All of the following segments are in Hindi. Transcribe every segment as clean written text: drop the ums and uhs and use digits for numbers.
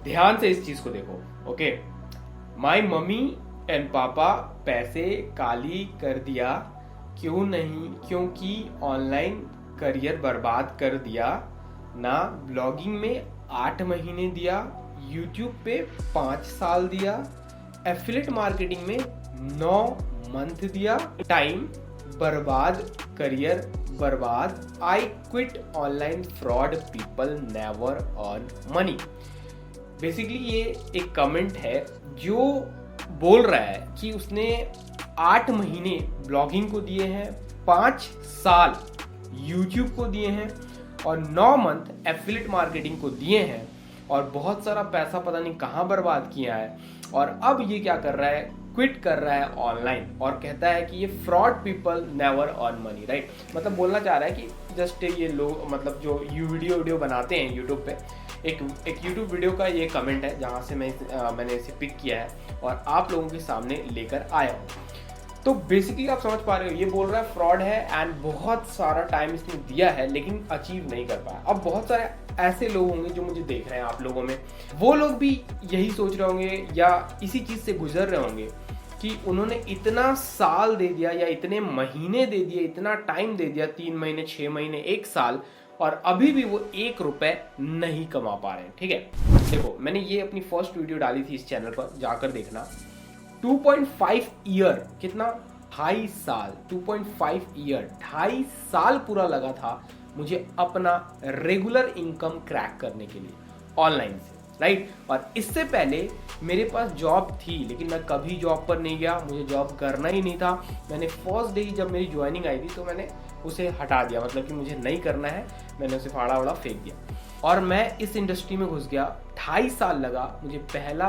ध्यान से इस चीज को देखो। ओके, माई मम्मी एंड पापा पैसे काली कर दिया, क्यों नहीं, क्योंकि ऑनलाइन करियर बर्बाद कर दिया ना। ब्लॉगिंग में 8 महीने दिया, यूट्यूब पे 5 साल दिया, एफिलिएट मार्केटिंग में 9 मंथ दिया, टाइम बर्बाद, करियर बर्बाद, I quit online fraud, people never earn money. Basically ये एक कमेंट है जो बोल रहा है कि उसने 8 महीने ब्लॉगिंग को दिए हैं, 5 साल यूट्यूब को दिए हैं और 9 मंथ एफिलिएट मार्केटिंग को दिए हैं और बहुत सारा पैसा पता नहीं कहाँ बर्बाद किया है। और अब ये क्या कर रहा है, क्विट कर रहा है ऑनलाइन और कहता है कि ये fraud, people never earn money, right. मतलब बोलना चाह रहा है कि जस्ट ये लोग, मतलब जो वीडियो बनाते हैं यूट्यूब पे, एक यूट्यूब वीडियो का ये कमेंट है जहाँ से मैंने इसे पिक किया है और आप लोगों के सामने लेकर आया हूँ। तो बेसिकली आप समझ पा रहे हो, ये बोल रहा है फ्रॉड है एंड बहुत सारा टाइम इसने दिया है लेकिन अचीव नहीं कर पाया। अब बहुत सारे ऐसे लोग होंगे जो मुझे देख रहे हैं, आप लोगों में वो लोग भी यही सोच रहे होंगे या इसी चीज से गुजर रहे होंगे कि उन्होंने इतना साल दे दिया या इतने महीने दे दिए, इतना टाइम दे दिया, 3 महीने, 6 महीने, 1 साल, और अभी भी वो 1 रुपए नहीं कमा पा रहे हैं। ठीक है, देखो मैंने ये अपनी फर्स्ट वीडियो डाली थी इस चैनल पर, जाकर देखना। 2.5 ईयर, कितना, 2.5 साल, 2.5 ईयर, 2.5 साल पूरा लगा था मुझे अपना रेगुलर इनकम क्रैक करने के लिए ऑनलाइन से, राइट। और इससे पहले मेरे पास जॉब थी लेकिन मैं कभी जॉब पर नहीं गया, मुझे जॉब करना ही नहीं था। मैंने फर्स्ट डे जब मेरी ज्वाइनिंग आई थी तो मैंने उसे हटा दिया, मतलब कि मुझे नहीं करना है, मैंने उसे फाड़ा वाड़ा फेंक दिया और मैं इस इंडस्ट्री में घुस गया। 2.5 साल लगा मुझे पहला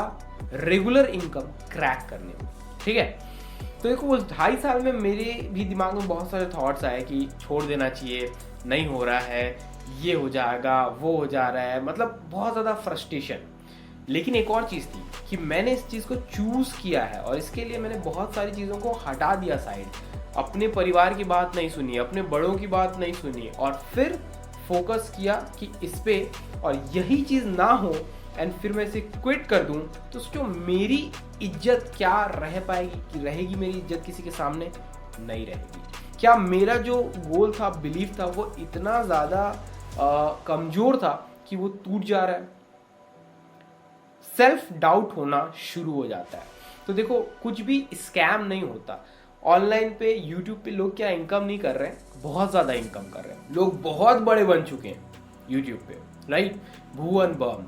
रेगुलर इनकम क्रैक करने में। ठीक है, तो देखो उस 2.5 साल में मेरे भी दिमाग में बहुत सारे थॉट्स आए कि छोड़ देना चाहिए, नहीं हो रहा है, ये हो जाएगा, वो हो जा रहा है, मतलब बहुत ज़्यादा फ्रस्ट्रेशन। लेकिन एक और चीज़ थी कि मैंने इस चीज़ को चूज़ किया है और इसके लिए मैंने बहुत सारी चीज़ों को हटा दिया साइड, अपने परिवार की बात नहीं सुनी, अपने बड़ों की बात नहीं सुनी और फिर फोकस किया कि इस पे, और यही चीज़ ना हो एंड फिर मैं इसे क्विट कर दूं तो सोचो मेरी इज्जत क्या रह पाएगी, कि रहेगी मेरी इज्जत किसी के सामने? नहीं रहेगी। क्या मेरा जो गोल था, बिलीफ था, वो इतना ज़्यादा कमज़ोर था कि वो टूट जा रहा है? सेल्फ डाउट होना शुरू हो जाता है। तो देखो कुछ भी स्कैम नहीं होता। ऑनलाइन पे, यूट्यूब पे लोग क्या इनकम नहीं कर रहे हैं, बहुत ज़्यादा इनकम कर रहे हैं। लोग बहुत बड़े बन चुके हैं यूट्यूब पे, राइट। भुवन बम,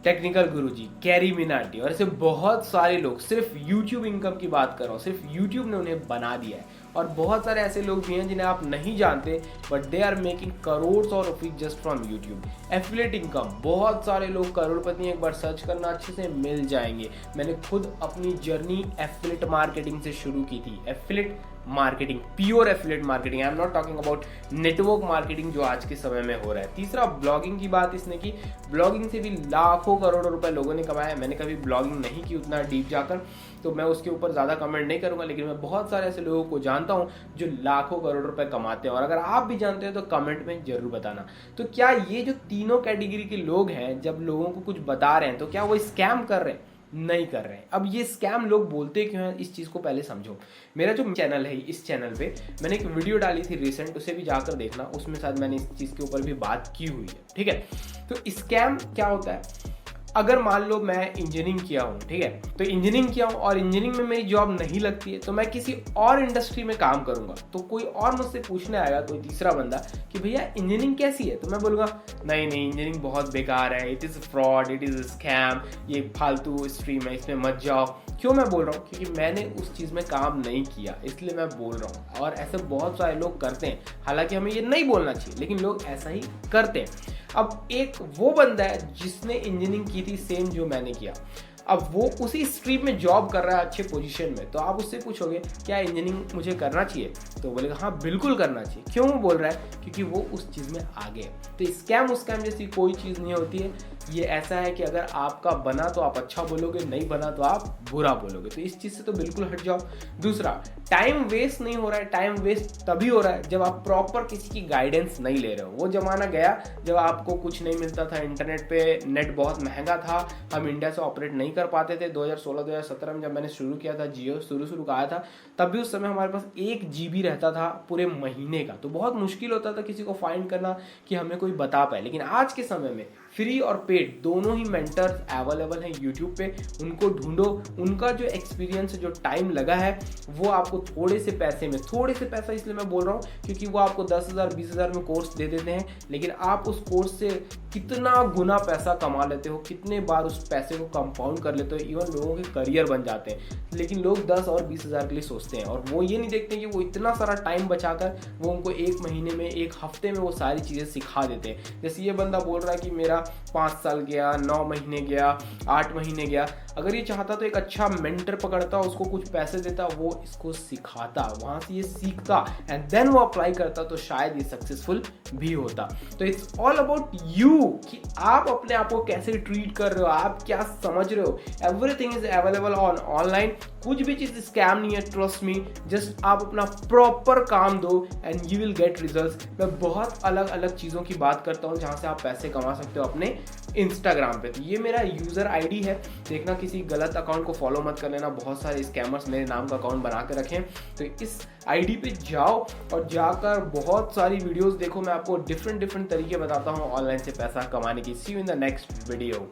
टेक्निकल गुरुजी, कैरी मिनाटी और ऐसे बहुत सारे लोग, सिर्फ यूट्यूब इनकम की बात कर रहा हूँ, सिर्फ यूट्यूब ने उन्हें बना दिया है। और बहुत सारे ऐसे लोग भी हैं जिन्हें आप नहीं जानते but they are making crores और rupees just from YouTube. Affiliate income, बहुत सारे लोग करोड़पति, एक बार सर्च करना अच्छे से मिल जाएंगे। मैंने खुद अपनी जर्नी एफिलिएट मार्केटिंग से शुरू की थी। Affiliate marketing, pure affiliate marketing, I am not talking about network marketing जो आज के समय में हो रहा है। तीसरा, ब्लॉगिंग की बात इसने की। ब्लॉगिंग से भी लाखों करोड़ों रुपए लोगों ने कमाया। मैंने कभी ब्लॉगिंग नहीं की उतना डीप जाकर, तो मैं उसके ऊपर ज़्यादा कमेंट नहीं करूंगा, लेकिन मैं बहुत सारे ऐसे लोगों को जानता हूं जो लाखों करोड़ रुपए कमाते हैं। और अगर आप भी जानते हैं तो कमेंट में जरूर बताना। तो क्या ये जो तीनों कैटेगरी के लोग हैं, जब लोगों को कुछ बता रहे हैं तो क्या वो स्कैम कर रहे हैं? नहीं कर रहे हैं। अब ये स्कैम लोग बोलते क्यों हैं, इस चीज़ को पहले समझो। मेरा जो चैनल है, इस चैनल पे मैंने एक वीडियो डाली थी रिसेंट, उसे भी जाकर देखना, उसमें शायद मैंने इस चीज़ के ऊपर भी बात की हुई है। ठीक है, तो स्कैम क्या होता है? अगर मान लो मैं इंजीनियरिंग किया हूँ, ठीक है, तो इंजीनियरिंग किया हूँ और इंजीनियरिंग में मेरी जॉब नहीं लगती है तो मैं किसी और इंडस्ट्री में काम करूंगा। तो कोई और मुझसे पूछने आएगा, कोई तीसरा बंदा, कि भैया इंजीनियरिंग कैसी है, तो मैं बोलूँगा नहीं नहीं, इंजीनियरिंग बहुत बेकार है, it is fraud, it is scam, ये फालतू स्ट्रीम है, इसमें मत जाओ। क्यों मैं बोल रहा हूँ? क्योंकि मैंने उस चीज़ में काम नहीं किया, इसलिए मैं बोल रहा हूँ। और ऐसे बहुत सारे लोग करते हैं, हालांकि हमें ये नहीं बोलना चाहिए, लेकिन लोग ऐसा ही करते हैं। अब एक वो बंदा है जिसने इंजीनियरिंग की थी सेम जो मैंने किया। अब वो उसी स्ट्रीम में जॉब कर रहा है अच्छे पोजीशन में, तो आप उससे पूछोगे क्या इंजीनियरिंग मुझे करना चाहिए, तो बोलेगा हाँ बिल्कुल करना चाहिए। क्यों बोल रहा है? क्योंकि वो उस चीज़ में आगे है। तो स्कैम उसकैम जैसी कोई चीज़ नहीं होती है। ये ऐसा है कि अगर आपका बना तो आप अच्छा बोलोगे, नहीं बना तो आप बुरा बोलोगे। तो इस चीज़ से तो बिल्कुल हट जाओ। दूसरा, टाइम वेस्ट नहीं हो रहा है। टाइम वेस्ट तभी हो रहा है जब आप प्रॉपर किसी की गाइडेंस नहीं ले रहे हो। वो जमाना गया जब आपको कुछ नहीं मिलता था इंटरनेट पे, नेट बहुत महंगा था, हम इंडिया से ऑपरेट नहीं कर पाते थे। 2016-2017 में जब मैंने शुरू किया था, जियो शुरू का आया था, तब भी उस समय हमारे पास 1 GB रहता था पूरे महीने का। तो बहुत मुश्किल होता था किसी को फाइंड करना कि हमें कोई बता पाए। लेकिन आज के समय में फ्री और पेड दोनों ही मेंटर्स अवेलेबल हैं यूट्यूब पे। उनको ढूंढो, उनका जो एक्सपीरियंस, जो टाइम लगा है, वो आपको थोड़े से पैसे में, थोड़े से पैसा इसलिए मैं बोल रहा हूँ क्योंकि वो आपको 10,000 20,000 में कोर्स दे देते हैं, लेकिन आप उस कोर्स से कितना गुना पैसा कमा लेते हो, कितने बार उस पैसे को कंपाउंड कर लेते हो, इवन लोगों के करियर बन जाते हैं। लेकिन लोग 10 और 20,000 के लिए सोचते हैं, और वो ये नहीं देखते कि वो इतना सारा टाइम बचाकर वो उनको 1 महीने में, 1 हफ्ते में वो सारी चीज़ें सिखा देते हैं। जैसे ये बंदा बोल रहा है कि मेरा 5 साल गया, 9 महीने गया, 8 महीने गया। अगर ये चाहता तो एक अच्छा मेंटर पकड़ता, उसको कुछ पैसे देता, वो इसको सिखाता, वहाँ से ये सीखता एंड देन वो अप्लाई करता, तो शायद ये सक्सेसफुल भी होता। तो इट्स ऑल अबाउट यू कि आप अपने आप को कैसे ट्रीट कर रहे हो, आप क्या समझ रहे हो। Everything is available on online. कुछ भी चीज़ स्कैम नहीं है, ट्रस्ट मी। जस्ट आप अपना प्रॉपर काम दो and you will get results. मैं बहुत अलग अलग चीज़ों की बात करता हूँ जहाँ से आप पैसे कमा सकते हो अपने इंस्टाग्राम पे। तो ये मेरा यूज़र आईडी है, देखना किसी गलत अकाउंट को फॉलो मत कर लेना। बहुत सारे स्कैमर्स मेरे नाम का अकाउंट बना के रखें। तो इस आईडी पे जाओ और जाकर बहुत सारी वीडियोस देखो। मैं आपको डिफरेंट तरीके बताता हूँ ऑनलाइन से पैसा कमाने की। See you in the next video.